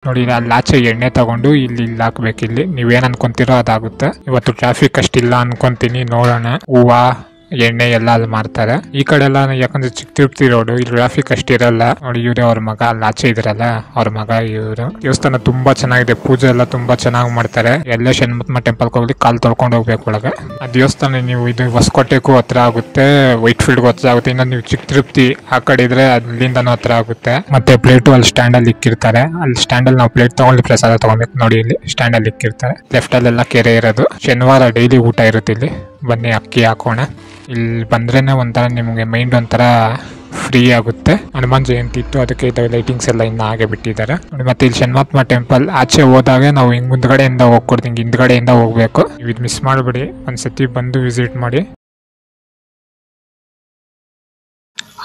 ನೋಡಿ ಅಲ್ಲಿ ಆಚೆ ಎಣ್ಣೆ ತಗೊಂಡು ಇಲ್ಲಿ ಹಾಕ್ಬೇಕು. ಇಲ್ಲಿ ನೀವೇನ್ ಅನ್ಕೊಂತೀರೋ ಅದಾಗುತ್ತೆ. ಇವತ್ತು ಟ್ರಾಫಿಕ್ ಅಷ್ಟಿಲ್ಲ ಅನ್ಕೊಂತೀನಿ, ನೋಡೋಣ. ಹೂವ ಎಣ್ಣೆ ಎಲ್ಲ ಅಲ್ಲಿ ಮಾರ್ತಾರೆ. ಈ ಕಡೆ ಎಲ್ಲ ಯಾಕಂದ್ರೆ ಚಿಕ್ಕ ತಿರುಪತಿ ರೋಡ್, ಇಲ್ಲಿ ಟ್ರಾಫಿಕ್ ಅಷ್ಟಿರಲ್ಲ. ನೋಡಿ ಇವ್ರೆ ಅವ್ರ ಮಗ ಅಲ್ಲಿ ಆಚೆ ಇದ್ರಲ್ಲ, ಅವ್ರ ಮಗ ಇವರು. ದೇವಸ್ಥಾನ ತುಂಬಾ ಚೆನ್ನಾಗಿದೆ, ಪೂಜೆ ಎಲ್ಲ ತುಂಬಾ ಚೆನ್ನಾಗಿ ಮಾಡ್ತಾರೆ. ಎಲ್ಲೇ ಶನಿಮಹಾತ್ಮ ಟೆಂಪಲ್ ಹೋಗ್ಲಿ ಕಾಲ್ ತೊಳ್ಕೊಂಡು ಹೋಗ್ಬೇಕು ಒಳಗೆ. ಆ ದೇವಸ್ಥಾನ ನೀವು ಇದು ಹೊಸಕೋಟೆಗೂ ಹತ್ರ ಆಗುತ್ತೆ, ವೈಟ್ ಫೀಲ್ಡ್ ಹತ್ರ ಆಗುತ್ತೆ. ಇನ್ನು ನೀವು ಚಿಕ್ಕ ತಿರುಪತಿ ಆ ಕಡೆ ಇದ್ರೆ ಅಲ್ಲಿಂದನೂ ಹತ್ರ ಆಗುತ್ತೆ. ಮತ್ತೆ ಪ್ಲೇಟು ಅಲ್ಲಿ ಸ್ಟ್ಯಾಂಡ್ ಅಲ್ಲಿ ಇಕ್ಕಿರ್ತಾರೆ. ಅಲ್ಲಿ ಸ್ಟ್ಯಾಂಡ್ ಅಲ್ಲಿ ನಾವು ಪ್ಲೇಟ್ ತಗೊಂಡು ಪ್ರಸಾದ ತಗೊಬೇಕು. ನೋಡಿ ಇಲ್ಲಿ ಸ್ಟ್ಯಾಂಡ್ ಅಲ್ಲಿ ಇಕ್ಕಿರ್ತಾರೆ. ಲೆಫ್ಟ್ ಅಲ್ಲೆಲ್ಲ ಕೆರೆ ಇರೋದು. ಶನಿವಾರ ಡೈಲಿ ಊಟ ಇರುತ್ತೆ ಇಲ್ಲಿ. ಬನ್ನಿ ಅಕ್ಕಿ ಹಾಕೋಣ. ಇಲ್ಲಿ ಬಂದ್ರೇನೆ ಒಂಥರ ನಿಮಗೆ ಮೈಂಡ್ ಒಂಥರ ಫ್ರೀ ಆಗುತ್ತೆ. ಹನುಮಾನ್ ಜಯಂತಿ ಇತ್ತು, ಅದಕ್ಕೆ ಲೈಟಿಂಗ್ಸ್ ಎಲ್ಲ ಇನ್ನು ಹಾಗೆ ಬಿಟ್ಟಿದ್ದಾರೆ. ಮತ್ತೆ ಇಲ್ಲಿ ಶನಿಮಹಾತ್ಮ ಟೆಂಪಲ್ ಆಚೆ ಹೋದಾಗ ನಾವು ಹಿಂಗ್ ಮುಂದ್ಗಡೆಯಿಂದ ಹೋಗ್ಕೊಡ್ತೀವಿ, ಹಿಂದ್ಗಡೆಯಿಂದ ಹೋಗ್ಬೇಕು. ನೀವು ಇದು ಮಿಸ್ ಮಾಡಬೇಡಿ, ಒಂದ್ಸತಿ ಬಂದು ವಿಸಿಟ್ ಮಾಡಿ.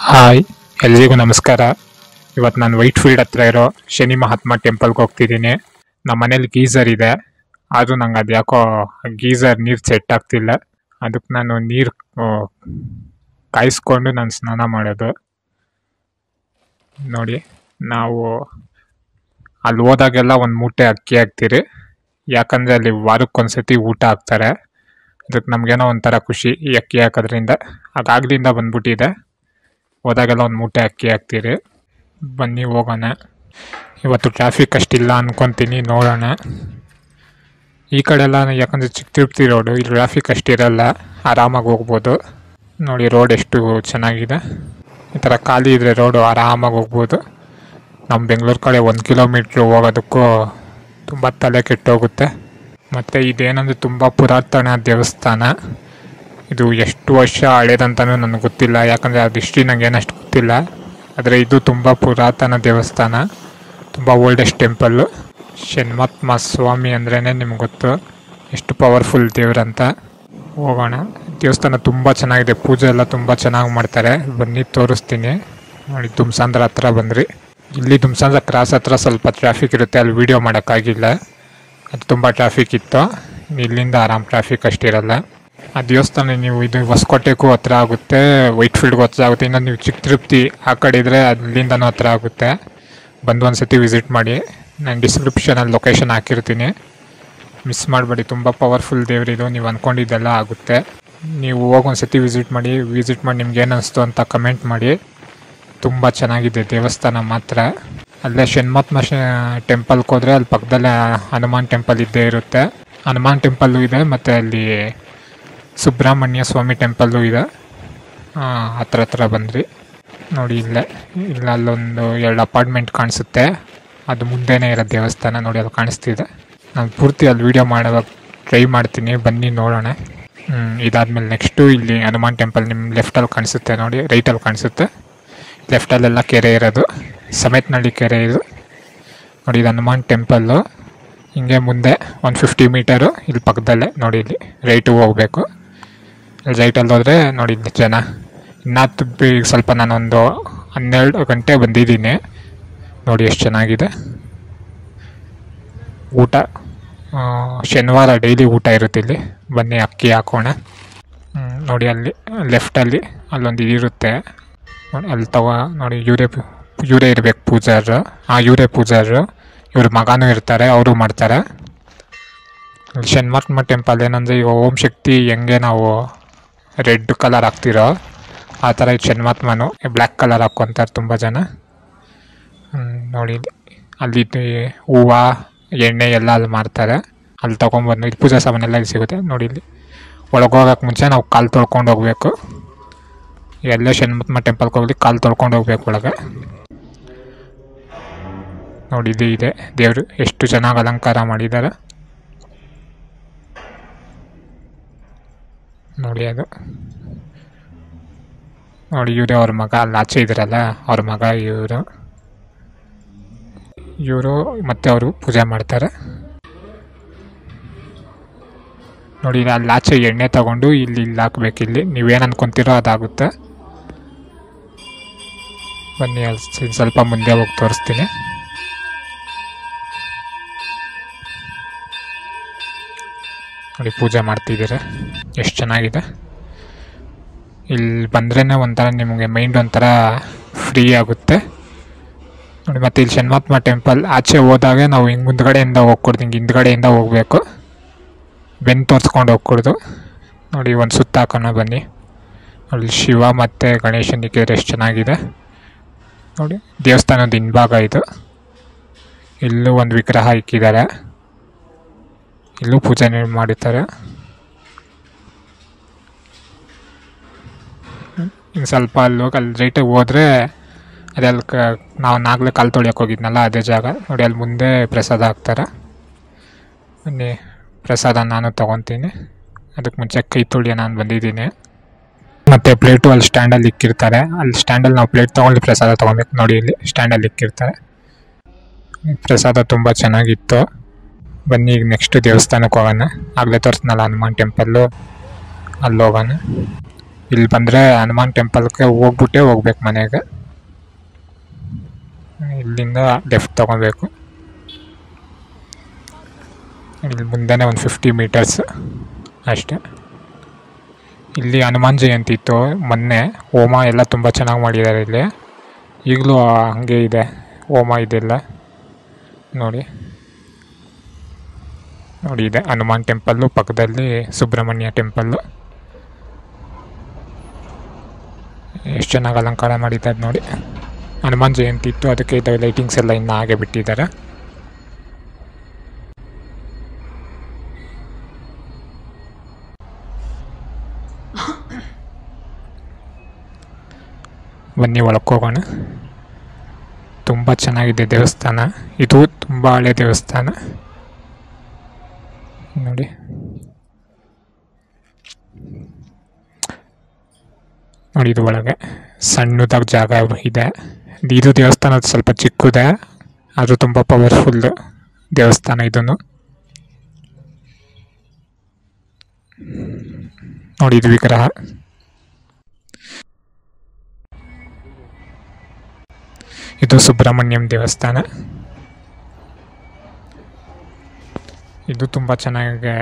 ಹಾಯ್, ಎಲ್ರಿಗೂ ನಮಸ್ಕಾರ. ಇವತ್ತು ನಾನು ವೈಟ್ ಫೀಲ್ಡ್ ಹತ್ರ ಇರೋ ಶನಿ ಮಹಾತ್ಮ ಟೆಂಪಲ್ಗೆ ಹೋಗ್ತಿದ್ದೀನಿ. ನಮ್ಮ ಮನೇಲಿ ಗೀಸರ್ ಇದೆ, ಆದರೂ ನಂಗೆ ಅದು ಯಾಕೋ ಗೀಸರ್ ನೀರು ಸೆಟ್ ಆಗ್ತಿಲ್ಲ. ಅದಕ್ಕೆ ನಾನು ನೀರು ಕಾಯಿಸ್ಕೊಂಡು ನಾನು ಸ್ನಾನ ಮಾಡೋದು. ನೋಡಿ, ನಾವು ಅಲ್ಲಿ ಹೋದಾಗೆಲ್ಲ ಒಂದು ಮೂಟೆ ಅಕ್ಕಿ ಹಾಕ್ತೀರಿ, ಯಾಕಂದರೆ ಅಲ್ಲಿ ವಾರಕ್ಕೊಂದ್ಸತಿ ಊಟ ಹಾಕ್ತಾರೆ. ಅದಕ್ಕೆ ನಮಗೇನೋ ಒಂಥರ ಖುಷಿ ಈ ಅಕ್ಕಿ ಹಾಕೋದ್ರಿಂದ. ಅದಾಗ್ಲಿಂದ ಬಂದ್ಬಿಟ್ಟಿದೆ. ಹೋದಾಗೆಲ್ಲ ಒಂದು ಮೂಟೆ ಅಕ್ಕಿ ಹಾಕ್ತೀರಿ. ಬನ್ನಿ ಹೋಗೋಣ. ಇವತ್ತು ಟ್ರಾಫಿಕ್ ಅಷ್ಟಿಲ್ಲ ಅನ್ಕೊತೀನಿ, ನೋಡೋಣ. ಈ ಕಡೆ ಎಲ್ಲ ಯಾಕಂದರೆ ಚಿಕ್ಕ ತಿರುಪತಿ ರೋಡು, ಇಲ್ಲಿ ಟ್ರಾಫಿಕ್ ಅಷ್ಟಿರಲ್ಲ, ಆರಾಮಾಗಿ ಹೋಗ್ಬೋದು. ನೋಡಿ ರೋಡ್ ಎಷ್ಟು ಚೆನ್ನಾಗಿದೆ. ಈ ಥರ ಖಾಲಿ ಇದ್ದರೆ ರೋಡು ಆರಾಮಾಗಿ ಹೋಗ್ಬೋದು. ನಮ್ಮ ಬೆಂಗಳೂರು ಕಡೆ 1 ಕಿಲೋಮೀಟ್ರ್ ಹೋಗೋದಕ್ಕೂ ತುಂಬ ತಲೆ ಕೆಟ್ಟೋಗುತ್ತೆ. ಮತ್ತು ಇದೇನಂದರೆ ತುಂಬ ಪುರಾತನ ದೇವಸ್ಥಾನ. ಇದು ಎಷ್ಟು ವರ್ಷ ಹಳೇದಂತನೂ ನನಗೆ ಗೊತ್ತಿಲ್ಲ, ಯಾಕಂದರೆ ಅದು ಹಿಸ್ಟ್ರಿ ನನಗೆ ಏನಷ್ಟು ಗೊತ್ತಿಲ್ಲ. ಆದರೆ ಇದು ತುಂಬ ಪುರಾತನ ದೇವಸ್ಥಾನ, ತುಂಬ ಓಲ್ಡೆಸ್ಟ್ ಟೆಂಪಲ್ಲು. ಶನಿಮಹಾತ್ಮ ಸ್ವಾಮಿ ಅಂದ್ರೇ ನಿಮ್ಗೆ ಗೊತ್ತು ಎಷ್ಟು ಪವರ್ಫುಲ್ ದೇವ್ರಂತ. ಹೋಗೋಣ. ದೇವಸ್ಥಾನ ತುಂಬ ಚೆನ್ನಾಗಿದೆ, ಪೂಜೆ ಎಲ್ಲ ತುಂಬ ಚೆನ್ನಾಗಿ ಮಾಡ್ತಾರೆ. ಬನ್ನಿ ತೋರಿಸ್ತೀನಿ. ನೋಡಿ ದುಮ್ಸಾಂದ್ರ ಹತ್ರ ಬಂದ್ರಿ. ಇಲ್ಲಿ ದುಮ್ಸಾಂದ್ರ ಕ್ರಾಸ್ ಹತ್ರ ಸ್ವಲ್ಪ ಟ್ರಾಫಿಕ್ ಇರುತ್ತೆ, ಅಲ್ಲಿ ವೀಡಿಯೋ ಮಾಡೋಕ್ಕಾಗಿಲ್ಲ, ಅದು ತುಂಬ ಟ್ರಾಫಿಕ್ ಇತ್ತು. ಇಲ್ಲಿಂದ ಆರಾಮ್ ಟ್ರಾಫಿಕ್ ಅಷ್ಟಿರಲ್ಲ. ಆ ದೇವಸ್ಥಾನ ನೀವು ಇದು ಹೊಸಕೋಟೆಗೂ ಹತ್ರ ಆಗುತ್ತೆ, ವೈಟ್ ಫೀಲ್ಡ್ಗೂ ಹತ್ರ ಆಗುತ್ತೆ. ಇನ್ನು ನೀವು ಚಿಕ್ಕ ತಿರುಪತಿ ಆ ಕಡೆ ಇದ್ದರೆ ಅಲ್ಲಿಂದನೂ ಹತ್ರ ಆಗುತ್ತೆ. ಬಂದು ಒಂದ್ಸತಿ ವಿಸಿಟ್ ಮಾಡಿ. ನಾನು ಡಿಸ್ಕ್ರಿಪ್ಷನಲ್ಲಿ ಲೊಕೇಶನ್ ಹಾಕಿರ್ತೀನಿ, ಮಿಸ್ ಮಾಡಬೇಡಿ. ತುಂಬ ಪವರ್ಫುಲ್ ದೇವರಿದು, ನೀವು ಅಂದ್ಕೊಂಡಿದ್ದೆಲ್ಲ ಆಗುತ್ತೆ. ನೀವು ಹೋಗಿ ಒಂದ್ಸತಿ ವಿಸಿಟ್ ಮಾಡಿ ನಿಮ್ಗೆ ಏನು ಅನಿಸ್ತು ಅಂತ ಕಮೆಂಟ್ ಮಾಡಿ. ತುಂಬ ಚೆನ್ನಾಗಿದೆ ದೇವಸ್ಥಾನ ಮಾತ್ರ. ಅಲ್ಲೇ ಶನಿಮಹಾತ್ಮ ಟೆಂಪಲ್ಗೆ ಹೋದರೆ ಅಲ್ಲಿ ಪಕ್ಕದಲ್ಲೇ ಹನುಮಾನ್ ಟೆಂಪಲ್ ಇದ್ದೇ ಇರುತ್ತೆ. ಹನುಮಾನ್ ಟೆಂಪಲ್ಲು ಇದೆ, ಮತ್ತು ಅಲ್ಲಿ ಸುಬ್ರಹ್ಮಣ್ಯ ಸ್ವಾಮಿ ಟೆಂಪಲ್ಲು ಇದೆ. ಹತ್ರ ಬಂದ್ರಿ. ನೋಡಿ ಇಲ್ಲ ಅಲ್ಲೊಂದು 2 ಅಪಾರ್ಟ್ಮೆಂಟ್ ಕಾಣಿಸುತ್ತೆ, ಅದು ಮುಂದೆನೇ ಇರೋ ದೇವಸ್ಥಾನ. ನೋಡಿ ಅಲ್ಲಿ ಕಾಣಿಸ್ತಿದೆ. ನಾನು ಪೂರ್ತಿ ಅಲ್ಲಿ ವೀಡಿಯೋ ಮಾಡೋಕ್ಕೆ ಟ್ರೈ ಮಾಡ್ತೀನಿ, ಬನ್ನಿ ನೋಡೋಣ. ಇದಾದಮೇಲೆ ನೆಕ್ಸ್ಟು ಇಲ್ಲಿ ಹನುಮಾನ್ ಟೆಂಪಲ್ ನಿಮ್ಮ ಲೆಫ್ಟಲ್ಲಿ ಕಾಣಿಸುತ್ತೆ ನೋಡಿ, ರೈಟಲ್ಲಿ ಕಾಣಿಸುತ್ತೆ. ಲೆಫ್ಟಲ್ಲೆಲ್ಲ ಕೆರೆ ಇರೋದು, ಸಮೇತನಹಳ್ಳಿ ಕೆರೆ ಇದು. ನೋಡಿ ಇದು ಹನುಮಾನ್ ಟೆಂಪಲ್ಲು. ಹಿಂಗೆ ಮುಂದೆ 150 ಮೀಟರು ಇಲ್ಲಿ ಪಕ್ಕದಲ್ಲೇ. ನೋಡಿ ಇಲ್ಲಿ ರೈಟಿಗೆ ಹೋಗಬೇಕು. ಇಲ್ಲಿ ರೈಟಲ್ಲಿ ಹೋದರೆ ನೋಡಿ ಇಲ್ಲಿ ಜನ. ಇನ್ನೂ ಸ್ವಲ್ಪ ನಾನೊಂದು 12 ಗಂಟೆ ಬಂದಿದ್ದೀನಿ. ನೋಡಿ ಎಷ್ಟು ಚೆನ್ನಾಗಿದೆ. ಊಟ ಶನಿವಾರ ಡೈಲಿ ಊಟ ಇರುತ್ತೆ ಇಲ್ಲಿ. ಬನ್ನಿ ಅಕ್ಕಿ ಹಾಕೋಣ. ನೋಡಿ ಅಲ್ಲಿ ಲೆಫ್ಟಲ್ಲಿ ಅಲ್ಲೊಂದು ಇರುತ್ತೆ ನೋಡಿ, ಅಲ್ಲಿ ನೋಡಿ ಇವರೇ ಇರಬೇಕು ಪೂಜಾರರು. ಇವರೇ ಪೂಜಾರರು, ಇವ್ರ ಮಗನೂ ಇರ್ತಾರೆ, ಅವರು ಮಾಡ್ತಾರೆ. ಶನಿಮಹಾತ್ಮ ಟೆಂಪಲ್ ಏನಂದರೆ ಈಗ ಓಂ ಶಕ್ತಿ ಹೆಂಗೆ ನಾವು ರೆಡ್ ಕಲರ್ ಹಾಕ್ತಿರೋ ಆ ಥರ ಇದು ಶನಿಮಹಾತ್ಮನು ಬ್ಲ್ಯಾಕ್ ಕಲರ್ ಹಾಕ್ಕೊಂತಾರೆ ತುಂಬ ಜನ. ನೋಡಿ ಅಲ್ಲಿ ಹೂವು ಎಣ್ಣೆ ಎಲ್ಲ ಅಲ್ಲಿ ಮಾರ್ತಾರೆ. ಅಲ್ಲಿ ತೊಗೊಂಬಂದು ಇದು ಪೂಜಾ ಸಾಮಾನೆಲ್ಲ ಇಲ್ಲಿ ಸಿಗುತ್ತೆ. ನೋಡಿ ಇಲ್ಲಿ ಒಳಗೆ ಹೋಗೋಕ್ಕೆ ಮುಂಚೆ ನಾವು ಕಾಲು ತೊಳ್ಕೊಂಡು ಹೋಗ್ಬೇಕು. ಎಲ್ಲೇ ಶನಿಮಹಾತ್ಮ ಟೆಂಪಲ್ಗೆ ಹೋಗ್ಲಿ ಕಾಲು ತೊಳ್ಕೊಂಡು ಹೋಗ್ಬೇಕು ಒಳಗೆ. ನೋಡಿ ಇದು ಇದೆ ದೇವರು, ಎಷ್ಟು ಚೆನ್ನಾಗಿ ಅಲಂಕಾರ ಮಾಡಿದ್ದಾರೆ ನೋಡಿ. ಅದು ನೋಡಿ ಇವರೇ ಅವ್ರ ಮಗ ಅಲ್ಲಿ ಆಚೆ ಇದ್ರಲ್ಲ, ಅವ್ರ ಮಗ ಇವರು ಮತ್ತೆ ಅವರು ಪೂಜೆ ಮಾಡ್ತಾರೆ. ನೋಡಿ ಅಲ್ಲಿ ಆಚೆ ಎಣ್ಣೆ ತಗೊಂಡು ಇಲ್ಲಿ ಹಾಕ್ಬೇಕು. ಇಲ್ಲಿ ನೀವೇನು ಅನ್ಕೊಂತೀರೋ ಅದಾಗುತ್ತೆ. ಬನ್ನಿ ಅಲ್ಲಿ ಸ್ವಲ್ಪ ಮುಂದೆ ಹೋಗಿ ತೋರಿಸ್ತೀನಿ. ನೋಡಿ ಪೂಜೆ ಮಾಡ್ತಿದ್ದೀರ, ಎಷ್ಟು ಚೆನ್ನಾಗಿದೆ. ಇಲ್ಲಿ ಬಂದ್ರೇ ಒಂಥರ ನಿಮಗೆ ಮೈಂಡ್ ಒಂಥರ ಫ್ರೀ ಆಗುತ್ತೆ. ನೋಡಿ. ಮತ್ತು ಇಲ್ಲಿ ಶನಿಮಹಾತ್ಮ ಟೆಂಪಲ್ ಆಚೆ ಹೋದಾಗ ನಾವು ಹಿಂಗೆ ಮುಂದ್ಗಡೆಯಿಂದ ಹೋಗ್ಕೊಡ್ದು, ಹಿಂಗೆ ಹಿಂದ್ಗಡೆಯಿಂದ ಹೋಗಬೇಕು, ಬೆನ್ನು ತೋರಿಸ್ಕೊಂಡು ಹೋಗ್ಕೊಡ್ದು. ನೋಡಿ ಒಂದು ಸುತ್ತ ಹಾಕೋಣ ಬನ್ನಿ. ಅಲ್ಲಿ ಶಿವ ಮತ್ತು ಗಣೇಶನಿಗೆ ಎಷ್ಟು ಚೆನ್ನಾಗಿದೆ ನೋಡಿ. ದೇವಸ್ಥಾನದ ಹಿಂಭಾಗ ಇದು. ಇಲ್ಲೂ ಒಂದು ವಿಗ್ರಹ ಇಕ್ಕಿದ್ದಾರೆ, ಇಲ್ಲೂ ಪೂಜೆ ಮಾಡುತ್ತಾರೆ. ಇನ್ನು ಸ್ವಲ್ಪ ಅಲ್ಲಿ ಹೋಗಿ ಅಲ್ಲಿ ರೈಟಿಗೆ ಹೋದರೆ ಅದೆಲ್ಲಿ ನಾವು ನಾಗಲೇ ಕಾಲು ತೊಳಿಯೋಕೆ ಹೋಗಿದ್ನಲ್ಲ ಅದೇ ಜಾಗ ನೋಡಿ. ಅಲ್ಲಿ ಮುಂದೆ ಪ್ರಸಾದ ಹಾಕ್ತಾರೆ. ಬನ್ನಿ ಪ್ರಸಾದ ನಾನು ತೊಗೊತೀನಿ. ಅದಕ್ಕೆ ಮುಂಚೆ ಕೈ ತೊಳಿಯೋ ನಾನು ಬಂದಿದ್ದೀನಿ. ಮತ್ತು ಪ್ಲೇಟು ಅಲ್ಲಿ ಸ್ಟ್ಯಾಂಡಲ್ಲಿ ಇಕ್ಕಿರ್ತಾರೆ. ಅಲ್ಲಿ ಸ್ಟ್ಯಾಂಡಲ್ಲಿ ನಾವು ಪ್ಲೇಟ್ ತೊಗೊಂಡು ಪ್ರಸಾದ ತೊಗೊಬೇಕು ನೋಡಿ. ಇಲ್ಲಿ ಸ್ಟ್ಯಾಂಡಲ್ಲಿ ಇಕ್ಕಿರ್ತಾರೆ. ಪ್ರಸಾದ ತುಂಬ ಚೆನ್ನಾಗಿತ್ತು. ಬನ್ನಿ ಈಗ ನೆಕ್ಸ್ಟ್ ದೇವಸ್ಥಾನಕ್ಕೆ ಹೋಗೋಣ. ಆಗಲೇ ತೋರಿಸ್ನಲ್ಲ ಹನುಮಾನ್ ಟೆಂಪಲ್ಲು, ಅಲ್ಲಿ ಹೋಗೋಣ. ಇಲ್ಲಿ ಬಂದರೆ ಹನುಮಾನ್ ಟೆಂಪಲ್ಗೆ ಹೋಗ್ಬಿಟ್ಟೇ ಹೋಗ್ಬೇಕು ಮನೆಗೆ. ಇಲ್ಲಿಂದ ಲೆಫ್ಟ್ ತೊಗೊಬೇಕು. ಇಲ್ಲಿ ಮುಂದೆನೇ ಒಂದು 50 ಮೀಟರ್ಸ್ ಅಷ್ಟೇ. ಇಲ್ಲಿ ಹನುಮಾನ್ ಜಯಂತಿ ಇತ್ತು ಮೊನ್ನೆ. ಹೋಮ ಎಲ್ಲ ತುಂಬ ಚೆನ್ನಾಗಿ ಮಾಡಿದ್ದಾರೆ ಇಲ್ಲಿ. ಈಗಲೂ ಹಾಗೆ ಇದೆ ಹೋಮ ಇದೆಲ್ಲ ನೋಡಿ. ನೋಡಿ ಇದೆ ಹನುಮಾನ್ ಟೆಂಪಲ್ಲು, ಪಕ್ಕದಲ್ಲಿ ಸುಬ್ರಹ್ಮಣ್ಯ ಟೆಂಪಲ್ಲು. ಎಷ್ಟು ಚೆನ್ನಾಗಿ ಅಲಂಕಾರ ಮಾಡಿದ್ದಾರೆ ನೋಡಿ. ಹನುಮಾನ್ ಜಯಂತಿ ಇತ್ತು, ಅದಕ್ಕೆ ಇದು ಲೈಟಿಂಗ್ಸ್ ಎಲ್ಲ ಇನ್ನೂ ಹಾಗೆ ಬಿಟ್ಟಿದ್ದಾರೆ. ಬನ್ನಿ ಒಳಕ್ಕೆ ಹೋಗೋಣ. ತುಂಬ ಚೆನ್ನಾಗಿದೆ ದೇವಸ್ಥಾನ. ಇದು ತುಂಬ ಹಳೆ ದೇವಸ್ಥಾನ ನೋಡಿ. ನೋಡಿ ಇದು ಒಳಗೆ ಸಣ್ಣದಾಗಿ ಜಾಗ ಇದೆ. ಇದು ದೇವಸ್ಥಾನ ಸ್ವಲ್ಪ ಚಿಕ್ಕದೆ, ಅದು ತುಂಬ ಪವರ್ಫುಲ್ ದೇವಸ್ಥಾನ ಇದನ್ನು ನೋಡಿ. ಇದು ವಿಗ್ರಹ. ಇದು ಸುಬ್ರಹ್ಮಣ್ಯಂ ದೇವಸ್ಥಾನ. ಇದು ತುಂಬ ಚೆನ್ನಾಗಿ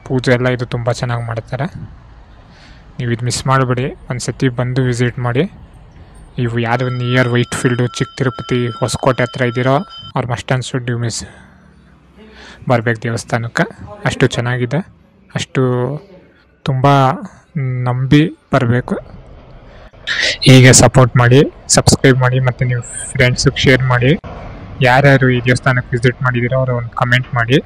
ಪೂಜೆ ಎಲ್ಲ ಇದು ತುಂಬ ಚೆನ್ನಾಗಿ ಮಾಡ್ತಾರೆ. ನೀವು ಇದು ಮಿಸ್ ಮಾಡಬೇಡಿ, ಒಂದು ಸತಿ ಬಂದು ವಿಸಿಟ್ ಮಾಡಿ. ಇವು ಯಾವುದು ನಿಯರ್ ವೈಟ್ ಫೀಲ್ಡು, ಚಿಕ್ಕ ತಿರುಪತಿ, ಹೊಸಕೋಟೆ ಹತ್ರ ಇದ್ದೀರೋ ಅವ್ರು must and should you miss ಬರಬೇಕು ದೇವಸ್ಥಾನಕ್ಕೆ. ಅಷ್ಟು ಚೆನ್ನಾಗಿದೆ, ಅಷ್ಟು ತುಂಬ ನಂಬಿ ಬರಬೇಕು. ಹೀಗೆ ಸಪೋರ್ಟ್ ಮಾಡಿ, ಸಬ್ಸ್ಕ್ರೈಬ್ ಮಾಡಿ, ಮತ್ತು ನೀವು ಫ್ರೆಂಡ್ಸಿಗೆ ಶೇರ್ ಮಾಡಿ. ಯಾರ್ಯಾರು ಈ ದೇವಸ್ಥಾನಕ್ಕೆ ವಿಸಿಟ್ ಮಾಡಿದ್ದೀರೋ ಅವರು ಒಂದು ಕಮೆಂಟ್ ಮಾಡಿ.